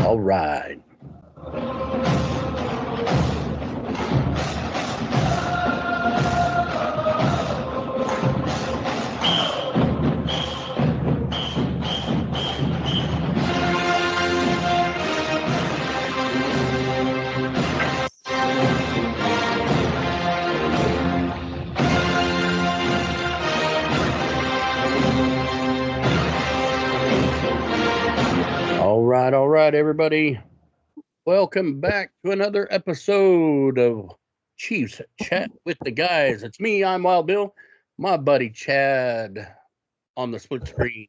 All right. All right, everybody. Welcome back to another episode of Chiefs Chat with the Guys. It's me, I'm Wild Bill, my buddy Chad on the split screen.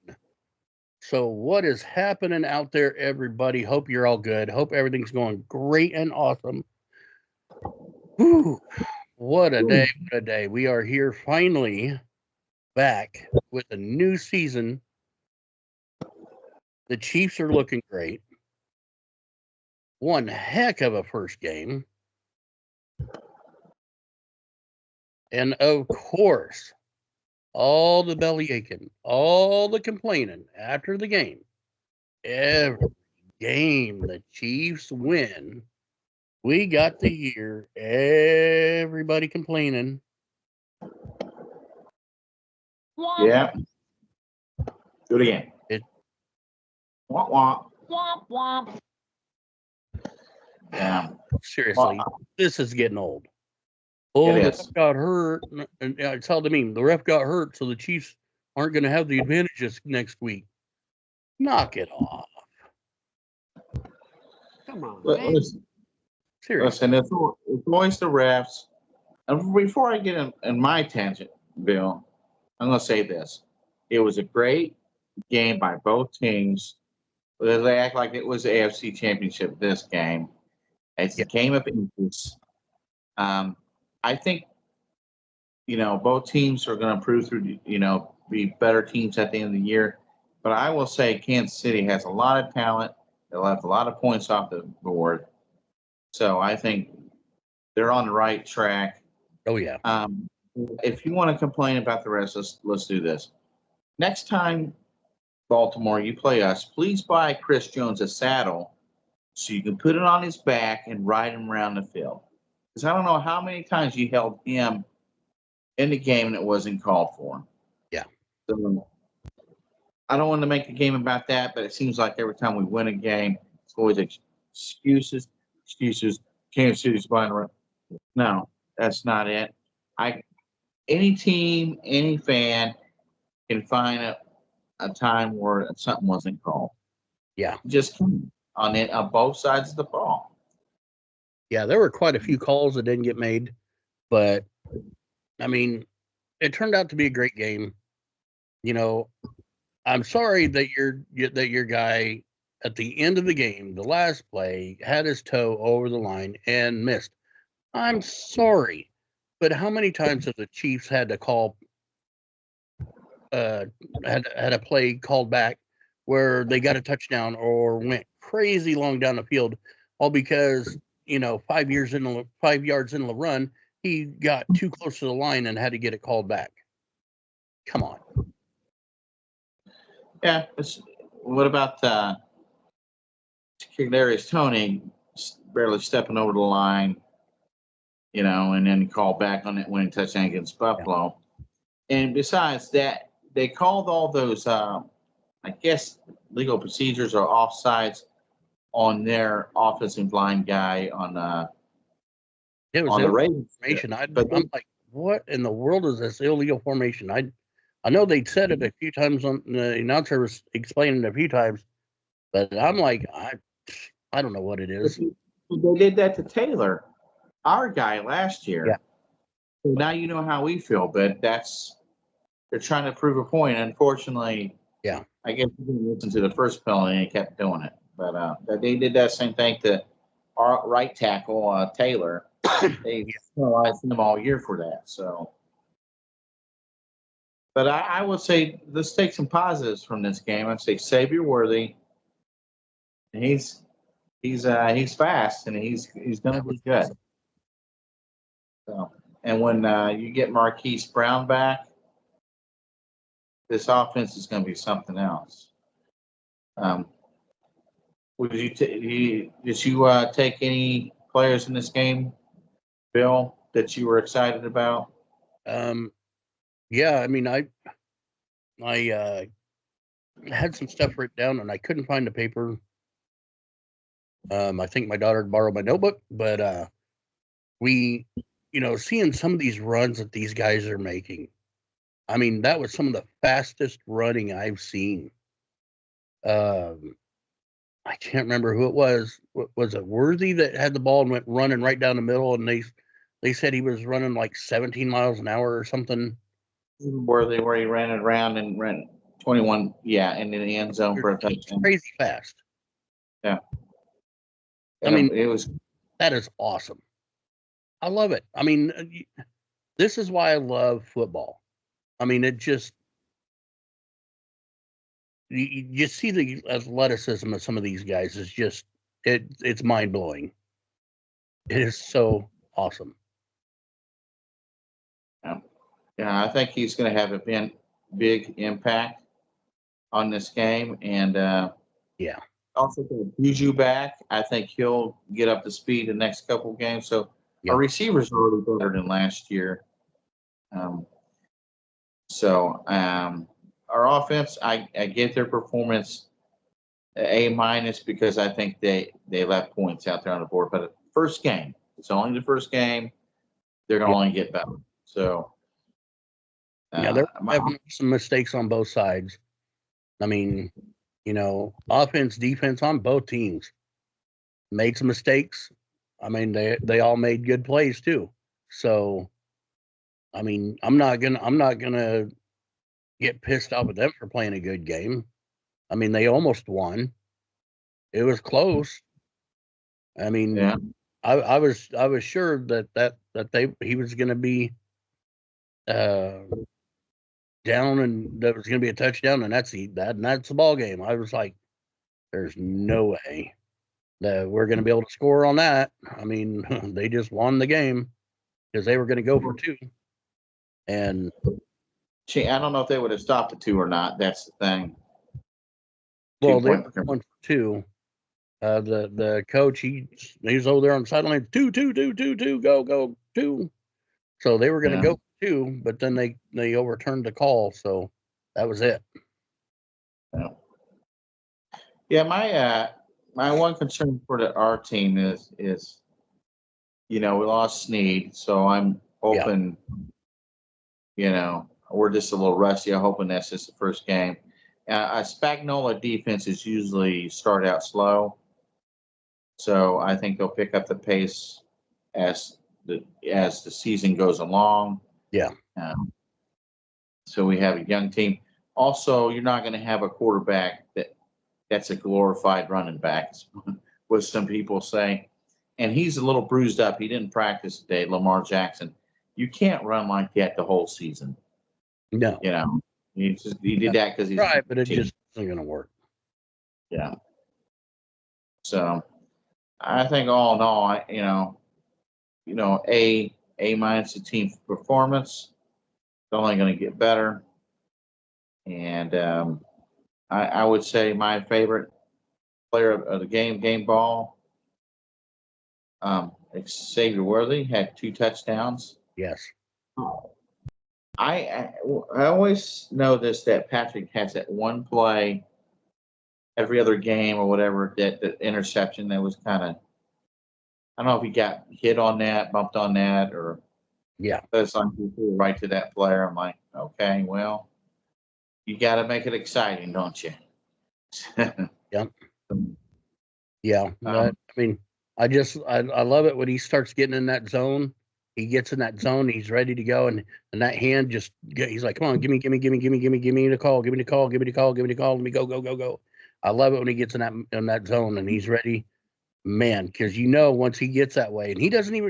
So, what is happening out there, everybody? Hope you're all good. Hope everything's going great and awesome. Whew, what a day, what a day. We are here finally back with a new season. The Chiefs are looking great. One heck of a first game. And of course, all the belly aching, all the complaining after the game. Every game the Chiefs win, we got to hear everybody complaining. Yeah. Do it again. Womp womp. Womp womp. Yeah. Seriously, this is getting old. Oh, It the is. ref got hurt. And I saw the meme. The ref got hurt, so the Chiefs aren't going to have the advantages next week. Knock it off. Come on, man. Listen, Seriously. it's always the refs. And before I get in my tangent, Bill, I'm going to say this. It was a great game by both teams. They act like it was the AFC Championship this game. It's a game of inches. I think, both teams are going to prove through, be better teams at the end of the year. But I will say Kansas City has a lot of talent. They left a lot of points off the board. So I think they're on the right track. Oh, yeah. If you want to complain about the rest, let's do this. Next time, Baltimore, you play us, please buy Chris Jones a saddle so you can put it on his back and ride him around the field. Because I don't know how many times you held him in the game and it wasn't called for. Yeah. So, I don't want to make a game about that, but it seems like every time we win a game, it's always excuses. Kansas City's buying around. No, that's not it. Any team, any fan can find a time where something wasn't called. Yeah. Just on both sides of the ball. Yeah, there were quite a few calls that didn't get made, but I mean, it turned out to be a great game. I'm sorry that your guy at the end of the game, the last play, had his toe over the line and missed. I'm sorry, but how many times have the Chiefs had to call had a play called back where they got a touchdown or went crazy long down the field, all because 5 yards into the run, he got too close to the line and had to get it called back. Come on. Yeah. What about Kadarius Toney barely stepping over the line, and then call back on that winning touchdown against Buffalo. Yeah. And besides that, they called all those, I guess, legal procedures or offsides on their offensive line guy on It was the Ravens. Formation. I'm like, what in the world is this illegal formation? I know they said it a few times on the announcer was explaining it a few times, but I'm like, I don't know what it is. They did that to Taylor, our guy last year. Yeah. So now you know how we feel, but they're trying to prove a point. Unfortunately, yeah. I guess we didn't listen to the first penalty and kept doing it. But they did that same thing to our right tackle, Taylor. They penalized him all year for that. So, but I would say let's take some positives from this game. I'd say Xavier Worthy. He's fast and he's going to be good. So, and when you get Marquise Brown back, this offense is going to be something else. did you take any players in this game, Bill, that you were excited about? Yeah, I mean, I had some stuff written down and I couldn't find the paper. I think my daughter borrowed my notebook, but we, seeing some of these runs that these guys are making. I mean, that was some of the fastest running I've seen. I can't remember who it was. Was it Worthy that had the ball and went running right down the middle? And they said he was running like 17 miles an hour or something. Where he ran it around and ran 21, yeah, into the end zone for a touchdown. Crazy fast. Yeah. I mean, it was. That is awesome. I love it. I mean, this is why I love football. I mean, it just you see the athleticism of some of these guys is just it's mind blowing. It is so awesome. Yeah, I think he's going to have a big impact on this game, and yeah. Also, Juju back. I think he'll get up to speed the next couple of games. So Yep. our receivers are already better than last year. Our offense, I give their performance A- because I think they left points out there on the board. But first game, it's only the first game. They're going to only get better. So yeah, they're having some mistakes on both sides. I mean, offense, defense on both teams made some mistakes. I mean, they all made good plays too. So, I mean, I'm not gonna get pissed off at them for playing a good game. I mean, they almost won. It was close. I mean, yeah. I was sure that he was going to be down and that was going to be a touchdown, and that's the ball game. I was like, there's no way that we're going to be able to score on that. I mean, they just won the game because they were going to go for two. And I don't know if they would have stopped the two or not. That's the thing. Well, they were going for two. The coach he's over there on the sideline. Two, go two. So they were going to go for two, but then they overturned the call. So that was it. Yeah, my one concern for our team is we lost Snead, so I'm hoping we're just a little rusty. I'm hoping that's just the first game. Spagnola defenses usually start out slow, so I think they'll pick up the pace as the season goes along. Yeah. So we have a young team. Also, you're not going to have a quarterback that's a glorified running back, what some people say. And he's a little bruised up. He didn't practice today, Lamar Jackson. You can't run like that the whole season. No. He did that because he's right, but it just isn't going to work. Yeah. So I think all in all, A- the team performance. It's only going to get better. And I would say my favorite player of the game ball, Xavier Worthy had 2 touchdowns. Yes. I always know that Patrick has that one play every other game or whatever, that interception that was kind of, I don't know if he got hit on that, bumped on that, or that's like you threw right to that player. I'm like, okay, well, you got to make it exciting, don't you? Yep. Yeah. I mean, I love it when he starts getting in that zone. He gets in that zone. He's ready to go, and that hand he's like, come on, give me the call, give me the call. Let me go. I love it when he gets in that zone and he's ready, man. Because once he gets that way, and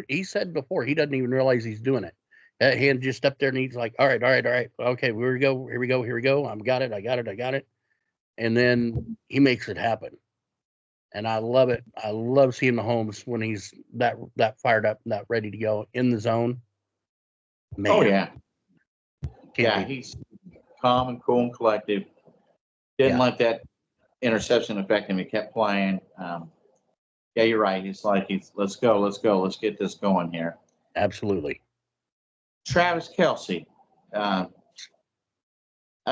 he said before, he doesn't even realize he's doing it. That hand just up there, and he's like, all right, okay, here we go. I got it. And then he makes it happen. And I love it. I love seeing Mahomes when he's that fired up, that ready to go in the zone. Man. Oh yeah. He's calm and cool and collective. Didn't let that interception affect him. He kept playing. Yeah, you're right. Let's go, let's get this going here. Absolutely. Travis Kelce. I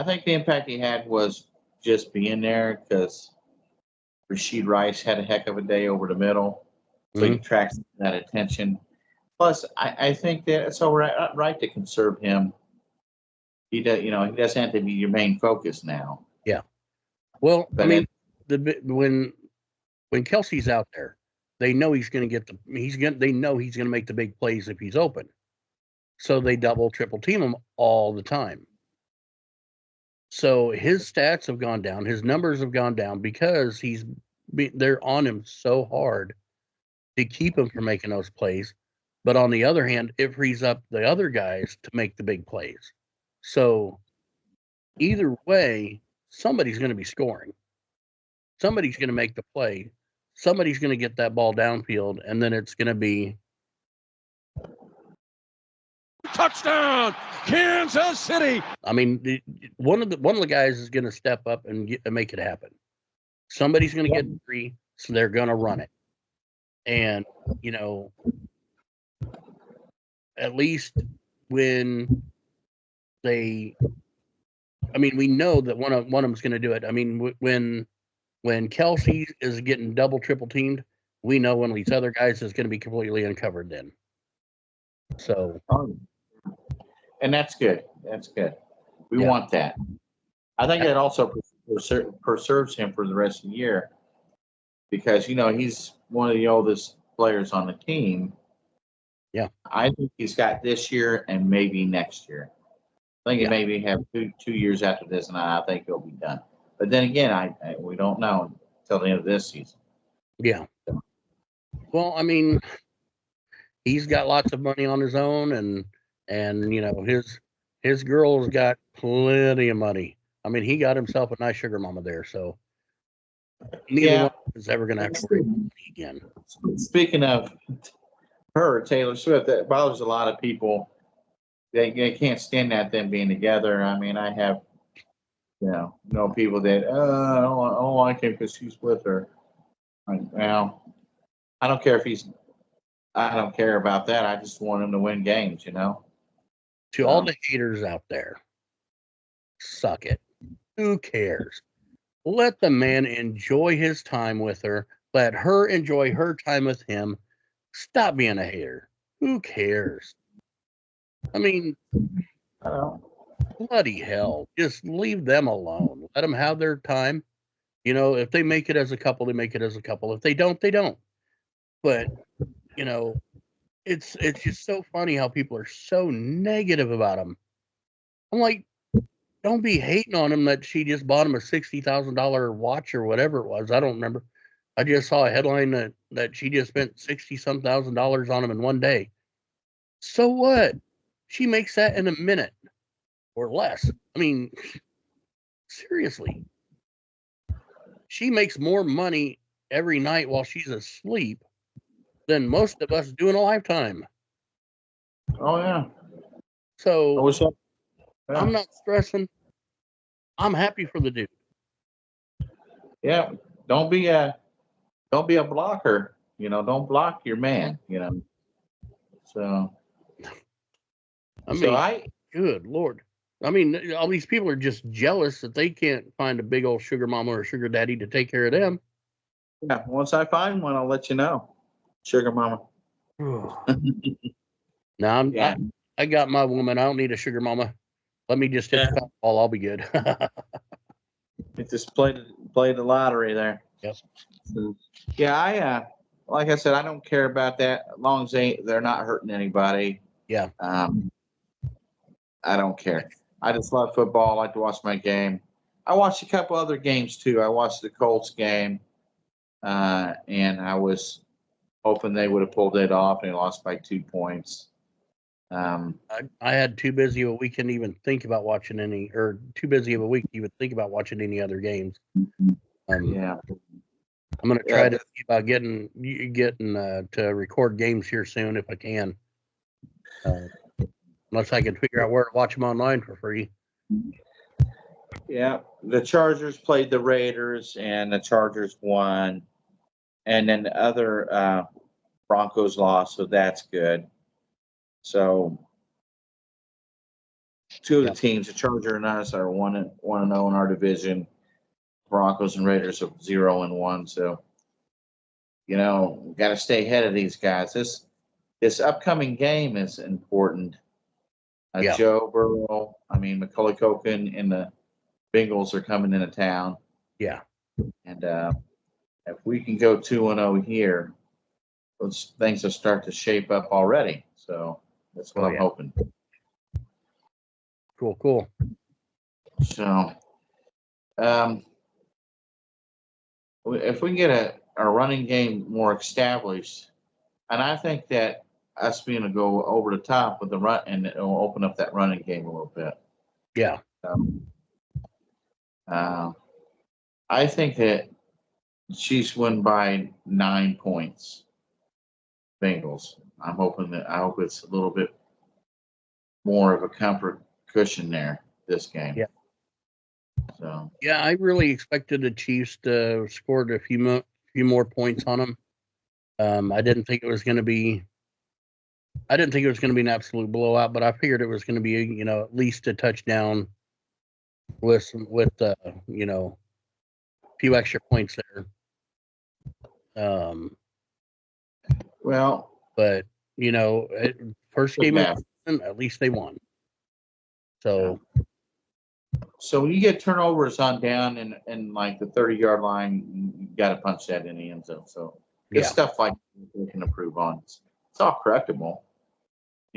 think the impact he had was just being there because Rashid Rice had a heck of a day over the middle, so he attracts that attention. Plus, I think that it's all right to conserve him. He does, he doesn't have to be your main focus now. Yeah. Well, But I mean, when Kelsey's out there, they know he's going to they know he's going to make the big plays if he's open. So they double, triple team him all the time. So his stats have gone down, his numbers have gone down because they're on him so hard to keep him from making those plays. But on the other hand, it frees up the other guys to make the big plays. So either way, somebody's going to be scoring. Somebody's going to make the play. Somebody's going to get that ball downfield, and then it's going to be touchdown, Kansas City. I mean, one of the guys is going to step up and make it happen. Somebody's going to get free, so they're going to run it. And at least when we know that one of them's going to do it. I mean, when Kelsey is getting double, triple teamed, we know one of these other guys is going to be completely uncovered then. So, and that's good. That's good. We want that. I think that also preserves him for the rest of the year because he's one of the oldest players on the team. Yeah, I think he's got this year and maybe next year. I think he maybe have 2 years after this, and I think he'll be done. But then again, we don't know until the end of this season. Yeah. Well, I mean, he's got lots of money on his own, and his girl's got plenty of money. I mean, he got himself a nice sugar mama there, so neither one is ever going to have to worry about money again. Speaking of her, Taylor Swift, that bothers a lot of people. They can't stand them being together. I mean, I have, people that I don't like him because he's with her. Well, I don't care I don't care about that. I just want him to win games, To all the haters out there, suck it. Who cares? Let the man enjoy his time with her. Let her enjoy her time with him. Stop being a hater. Who cares? I mean, bloody hell. Just leave them alone. Let them have their time. If they make it as a couple, they make it as a couple. If they don't, they don't. But, it's just so funny how people are so negative about him. I'm like, don't be hating on him that she just bought him a $60,000 watch or whatever it was. I don't remember. I just saw a headline that she just spent $60-some thousand on him in one day. So what? She makes that in a minute or less. I mean, seriously. She makes more money every night while she's asleep than most of us do in a lifetime. Oh, yeah. So I'm not stressing. I'm happy for the dude. Yeah. Don't be a blocker. Don't block your man, So I mean, good Lord. I mean, all these people are just jealous that they can't find a big old sugar mama or sugar daddy to take care of them. Yeah, once I find one, I'll let you know. Sugar mama. Now I got my woman. I don't need a sugar mama. Let me just hit the ball. I'll be good. It just played the lottery there. Yes. Yeah, like I said, I don't care about that as long as they're not hurting anybody. Yeah. I don't care. I just love football. I like to watch my game. I watched a couple other games too. I watched the Colts game, and I was hoping they would have pulled it off, and they lost by 2 points. I had too busy of a weekend to even think about watching too busy of a week to even think about watching any other games. Yeah. I'm going to try to see about getting to record games here soon if I can. Unless I can figure out where to watch them online for free. Yeah, the Chargers played the Raiders, and the Chargers won. And then the other Broncos lost, so that's good. So two of the teams, the Charger and us, are 1-0 in our division. Broncos and Raiders are 0-1. So got to stay ahead of these guys. This upcoming game is important. Yeah. Joe Burrow, Macaulay Culkin, and the Bengals are coming into town. Yeah. And if we can go 2-0 here, those things will start to shape up already. So that's what I'm hoping. Cool. So, if we can get a running game more established, and I think that us being to go over the top with the run, and it will open up that running game a little bit. Yeah. I think that Chiefs win by 9 points. Bengals. I hope it's a little bit more of a comfort cushion there this game. Yeah. So. Yeah, I really expected the Chiefs to score a few more points on them. I didn't think it was going to be an absolute blowout, but I figured it was going to be, at least a touchdown with a few extra points there. Well, but first game of the season, at least they won. So when you get turnovers on down in like the 30-yard line, you got to punch that in the end zone. So it's stuff like we can improve on. It's all correctable.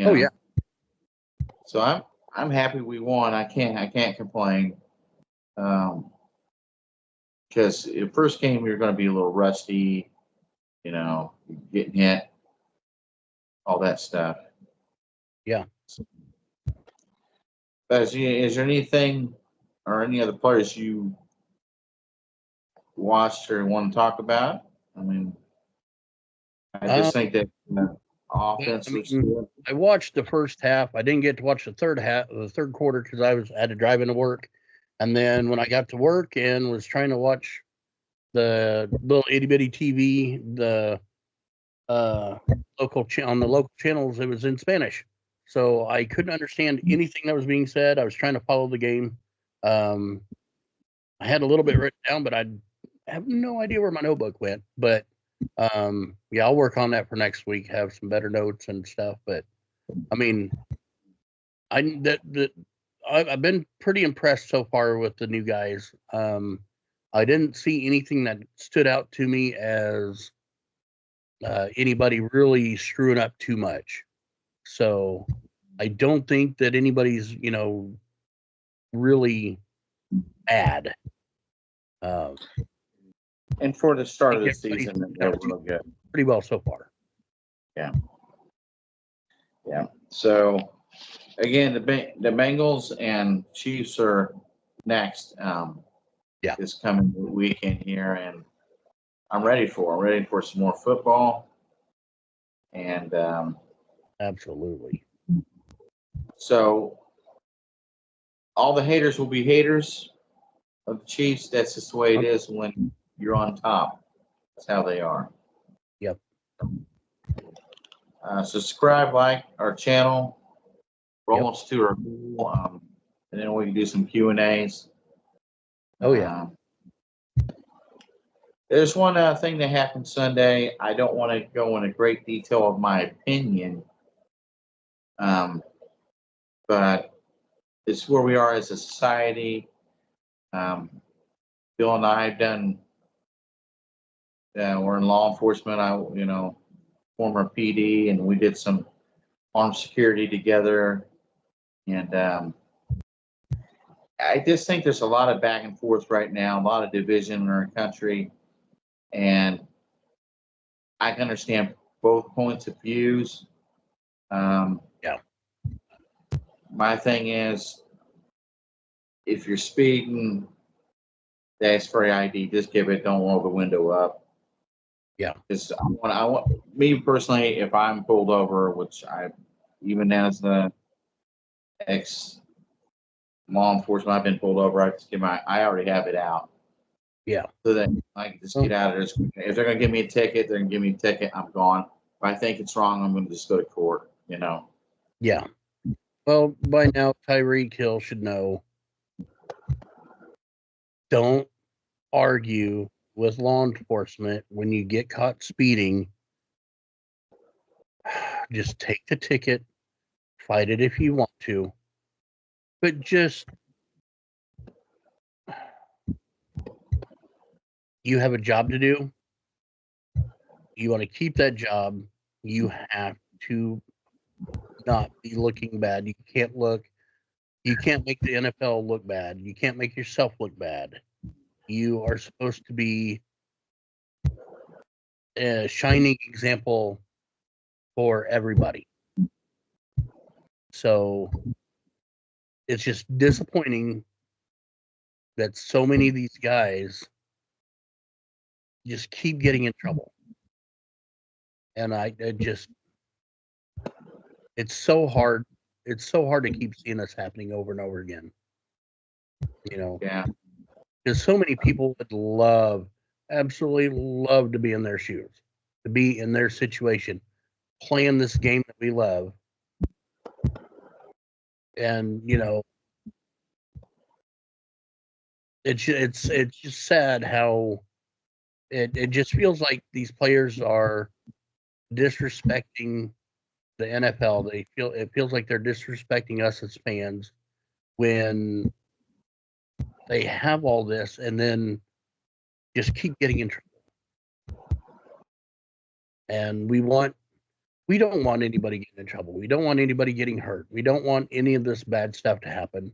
Oh yeah. So I'm happy we won. I can't complain. Because the first game you're going to be a little rusty, getting hit, all that stuff. Yeah. But is there anything or any other players you watched or want to talk about? I just think that offense was good. I watched the first half. I didn't get to watch the third quarter because I had to drive into work. And then when I got to work and was trying to watch the little itty bitty TV, the on the local channels, it was in Spanish, so I couldn't understand anything that was being said. I was trying to follow the game. I had a little bit written down, but I have no idea where my notebook went. But I'll work on that for next week. Have some better notes and stuff. But I've been pretty impressed so far with the new guys. I didn't see anything that stood out to me as anybody really screwing up too much. So I don't think that anybody's, really bad. And for the start of the season, they're real good. Pretty well so far. Yeah. Yeah. So again, the Bengals and Chiefs are next. This coming weekend here, and I'm ready for some more football. And absolutely. So all the haters will be haters of the Chiefs. That's just the way it is when you're on top. That's how they are. Yep. Subscribe, like our channel. We're almost to our goal. And then we can do some Q&As. Oh, yeah. There's one thing that happened Sunday. I don't want to go into great detail of my opinion. But it's where we are as a society. Bill and I have done, we're in law enforcement. Former PD, and we did some armed security together. And I just think there's a lot of back and forth right now, a lot of division in our country. And I can understand both points of views. My thing is, if you're speeding, that's for ID. Just give it. Don't roll the window up. Yeah. Because I want me personally, if I'm pulled over, which I, even as the law enforcement, I've been pulled over, I already have it out. Yeah. So that I can just get out of this. If they're going to give me a ticket, they're going to give me a ticket. I'm gone. If I think it's wrong, I'm going to just go to court, Yeah. Well, by now, Tyreek Hill should know. Don't argue with law enforcement when you get caught speeding. Just take the ticket, fight it if you want to, but just you have a job to do. You want to keep that job. You have to not be looking bad. You can't make the NFL look bad. You can't make yourself look bad. You are supposed to be a shining example for everybody. So it's just disappointing that so many of these guys just keep getting in trouble. And it's so hard. It's so hard to keep seeing this happening over and over again. Yeah. Because so many people would absolutely love to be in their shoes, to be in their situation, playing this game that we love. And, it's just sad how it just feels like these players are disrespecting the NFL. It feels like they're disrespecting us as fans when they have all this and then just keep getting in trouble. And we don't want anybody getting in trouble. We don't want anybody getting hurt. We don't want any of this bad stuff to happen.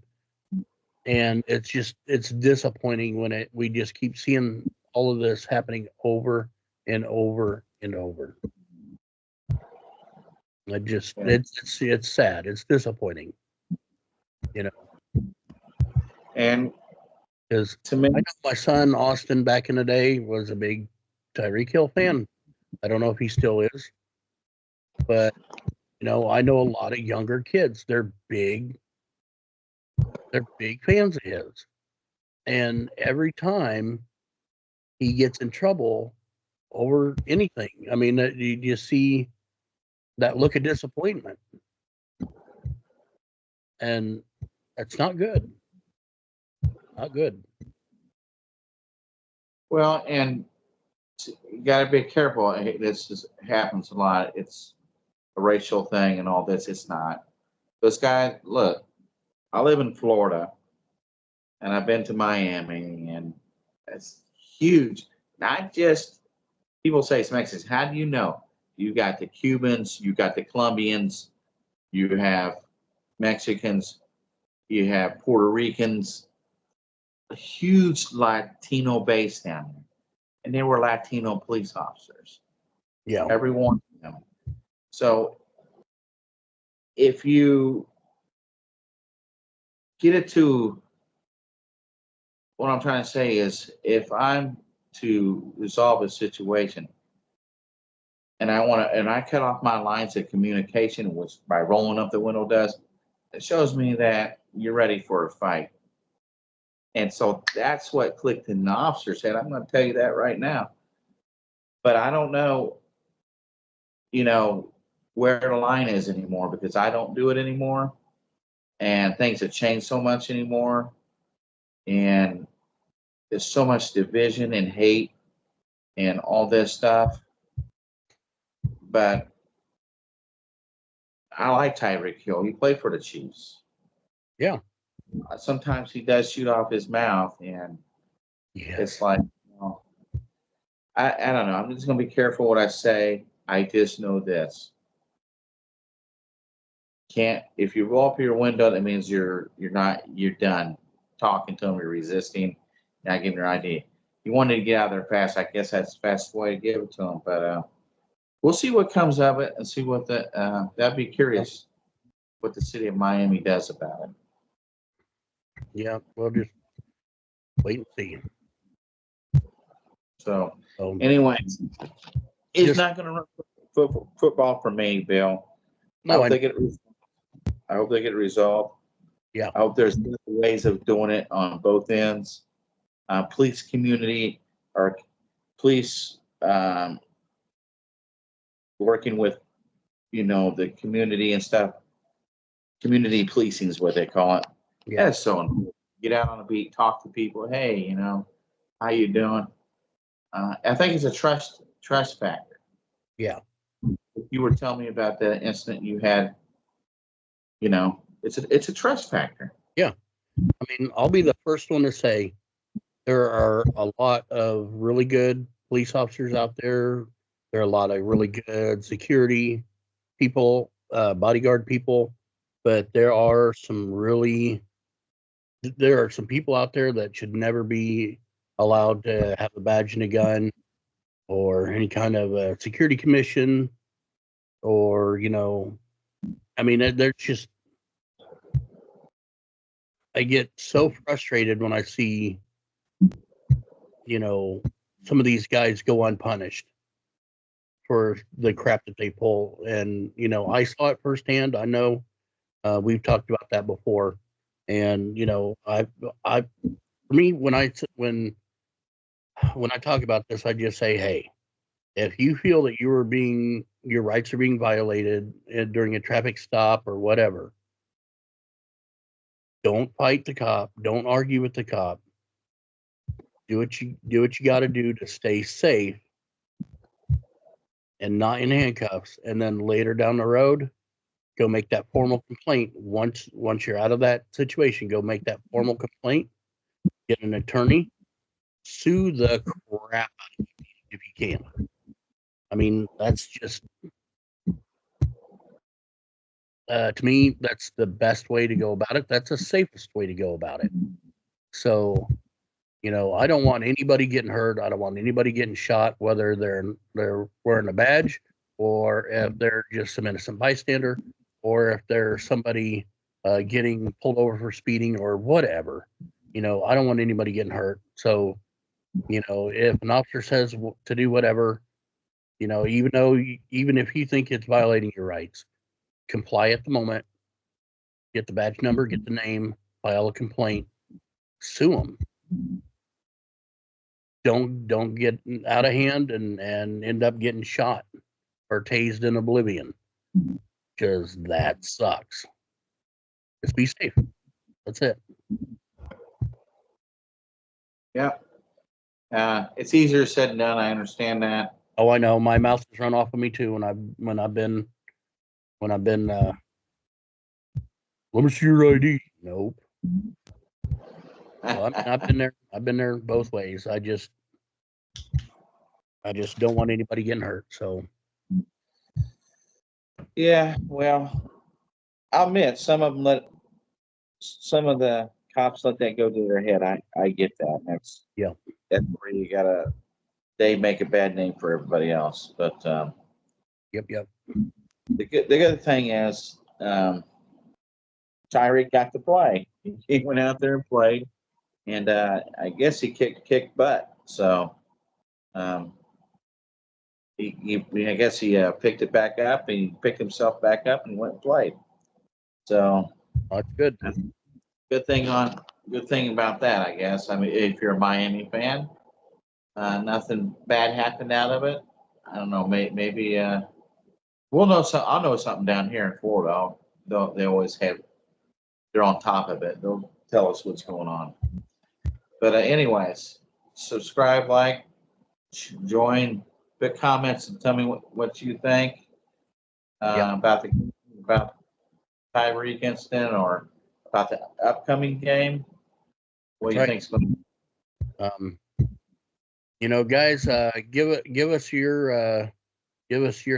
And it's disappointing when we just keep seeing all of this happening over and over and over. It's sad. It's disappointing. And because to me, I know my son Austin back in the day was a big Tyreek Hill fan. I don't know if he still is, but I know a lot of younger kids. They're big fans of his, and every time he gets in trouble over anything, I mean, you just see that look of disappointment, and that's not good. Not good. Well, and you got to be careful. This happens a lot. It's a racial thing and all this. It's not. This guy, look, I live in Florida, and I've been to Miami, and it's huge. Not just people say it's Mexicans. How do you know? You got the Cubans, you got the Colombians, you have Mexicans, you have Puerto Ricans, a huge Latino base down there. And they were Latino police officers. Yeah. Every one of them. So if you get it to what I'm trying to say is if I'm to resolve a situation and I cut off my lines of communication, which by rolling up the window does, it shows me that you're ready for a fight. And so that's what Clifton officer said. I'm going to tell you that right now. But I don't know, where the line is anymore because I don't do it anymore. And things have changed so much anymore. And there's so much division and hate and all this stuff. But I like Tyreek Hill. He played for the Chiefs. Yeah. Sometimes he does shoot off his mouth, and it's like, I don't know. I'm just going to be careful what I say. I just know this. If you roll up your window, that means you're done talking to him, you're resisting, not giving your ID. You wanted to get out there fast. I guess that's the fastest way to give it to him. But we'll see what comes of it and see what that'd be curious what the city of Miami does about it. Yeah, we'll just wait and see. So, anyway, it's not going to run football for me, Bill. No, I hope they get it resolved. Yeah. I hope there's better ways of doing it on both ends. Police community or police working with, the community and stuff. Community policing is what they call it. Yeah. That's so important. Get out on the beat, talk to people. Hey, how you doing? I think it's a trust factor. Yeah. If you were telling me about the incident you had, it's a trust factor. I mean, I'll be the first one to say there are a lot of really good police officers out there. There are a lot of really good security people, bodyguard people, but there are some people out there that should never be allowed to have a badge and a gun or any kind of a security commission or, I mean, they're just, I get so frustrated when I see, some of these guys go unpunished for the crap that they pull. And, I saw it firsthand. I know we've talked about that before. And, for me, when I talk about this, I just say, hey, if you feel that your rights are being violated during a traffic stop or whatever, don't fight the cop. Don't argue with the cop. Do what you got to do to stay safe and not in handcuffs. And then later down the road, go make that formal complaint. Once you're out of that situation, go make that formal complaint. Get an attorney. Sue the crap out of you if you can. I mean, that's just to me, that's the best way to go about it. That's the safest way to go about it. So, I don't want anybody getting hurt. I don't want anybody getting shot, whether they're wearing a badge or if they're just some innocent bystander or if they're somebody getting pulled over for speeding or whatever. I don't want anybody getting hurt. So, if an officer says to do whatever, even if you think it's violating your rights, comply at the moment, get the badge number, get the name, file a complaint, sue them. Don't get out of hand and end up getting shot or tased in oblivion, because that sucks. Just be safe. That's it. Yeah. It's easier said than done. I understand that. Oh, I know. My mouth has run off of me too when I've been let me see your ID. Nope. Well, I've been there. I've been there both ways. I just don't want anybody getting hurt. So Yeah, well, I'll admit some of the cops let that go to their head. I get that. That's where they make a bad name for everybody else. But yep. the good thing is Tyreek got to play. He went out there and played, and I guess he kicked butt. So I guess he picked it back up. And he picked himself back up and went and played. So that's good. Good thing about that, I guess. I mean, if you're a Miami fan, nothing bad happened out of it. I don't know. Maybe we'll know. I'll know something down here in Florida. They always have. They're on top of it. They'll tell us what's going on. But anyways, subscribe, like, join, put comments, and tell me what you think about Tyreek incident or about the upcoming game. What do you think's going to? Guys, give us your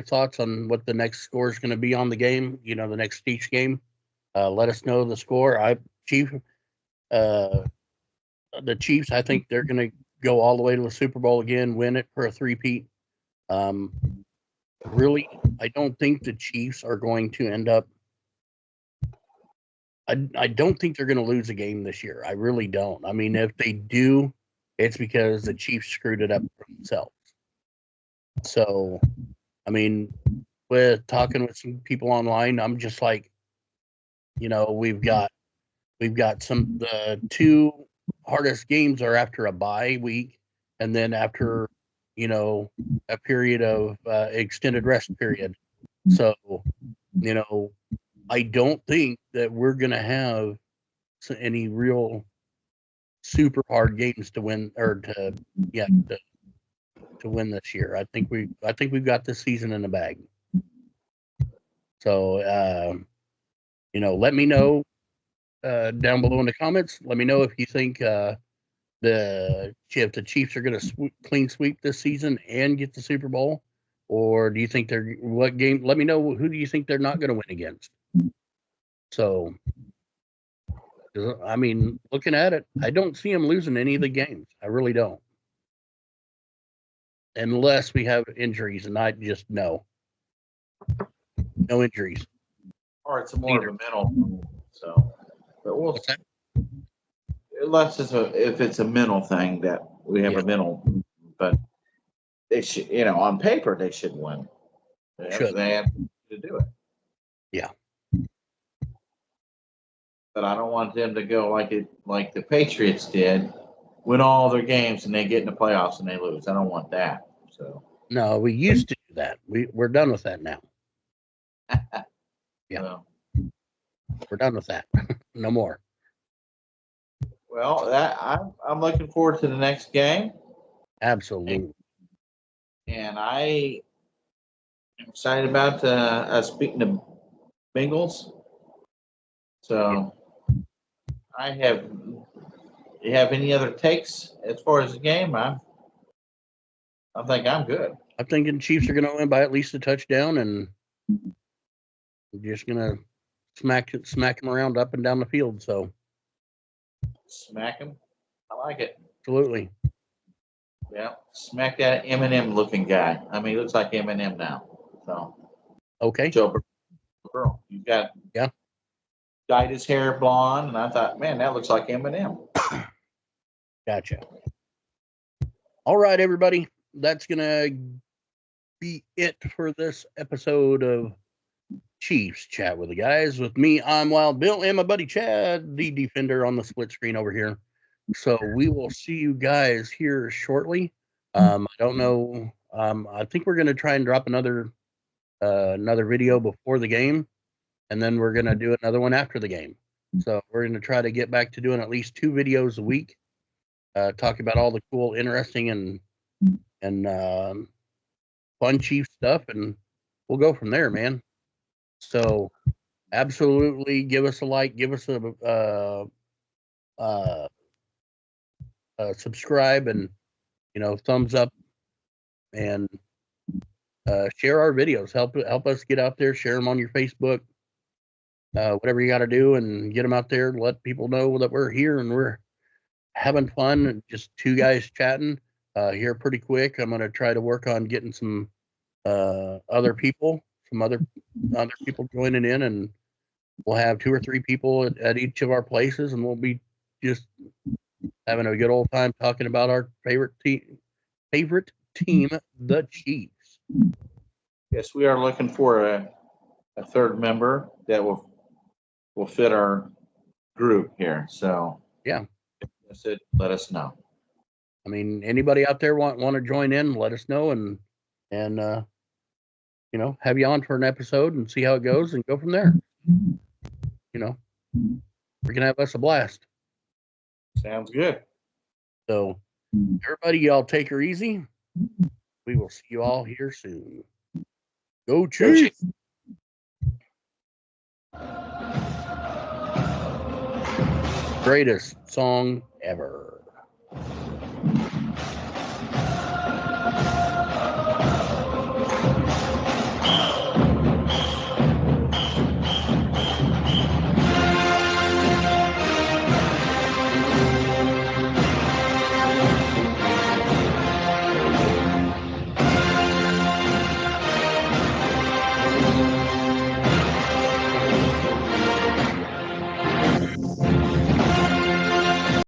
thoughts on what the next score is going to be on the game. The next Chiefs game. Let us know the score. The Chiefs, I think they're going to go all the way to the Super Bowl again, win it for a three-peat. Really, I don't think the Chiefs are going to end up. I don't think they're going to lose a game this year. I really don't. I mean, if they do, it's because the Chiefs screwed it up for themselves. So, I mean, with talking with some people online, I'm just like, we've got we've got the two hardest games are after a bye week, and then after a period of extended rest period. So I don't think that we're gonna have any real super hard games to win or to win this year. I think we've got this season in the bag. So let me know down below in the comments. Let me know if you think the Chiefs are going to clean sweep this season and get the Super Bowl, or do you think what game? Let me know, who do you think they're not going to win against? So, I mean, looking at it, I don't see them losing any of the games. I really don't, unless we have injuries, and I just no injuries. Or it's more of a mental. So, but we'll. Unless if it's a mental thing that we have a mental, but they should, on paper they should win. They have to do it. Yeah. But I don't want them to go like the Patriots did, win all their games and they get in the playoffs and they lose. I don't want that. So. No, we used to do that. We're done with that now. Yeah. So. We're done with that. No more. Well, I'm looking forward to the next game. Absolutely. And I am excited about us beating the Bengals. So, you have any other takes as far as the game? I think I'm good. I'm thinking Chiefs are going to win by at least a touchdown, and we're just going to smack them around up and down the field. So. Smack him. I like it. Absolutely. Yeah. Smack that Eminem looking guy. I mean, he looks like Eminem now. So. Okay. Joe Burrow. You got. Yeah. Dyed his hair blonde, and I thought, man, that looks like Eminem. Gotcha. All right, everybody. That's going to be it for this episode of Chiefs Chat with the Guys. With me, I'm Wild Bill, and my buddy Chad, the defender on the split screen over here. So we will see you guys here shortly. I don't know. I think we're going to try and drop another video before the game, and then we're going to do another one after the game. So we're going to try to get back to doing at least 2 videos a week, talk about all the cool, interesting, and fun Chief stuff, and we'll go from there, man. So absolutely give us a like, give us a subscribe, and thumbs up, and share our videos. Help us get out there. Share them on your Facebook, whatever you got to do, and get them out there. Let people know that we're here and we're having fun. Just 2 guys chatting here pretty quick. I'm gonna try to work on getting some other people joining in, and we'll have 2 or 3 people at each of our places, and we'll be just having a good old time talking about our favorite team, the Chiefs. Yes, we are looking for a 3rd member that will fit our group here. So yeah, that's it. Let us know. I mean, anybody out there want to join in? Let us know, and have you on for an episode and see how it goes, and go from there. We're gonna have us a blast. Sounds good. So, everybody, y'all take her easy. We will see you all here soon. Go Chiefs! Greatest song ever.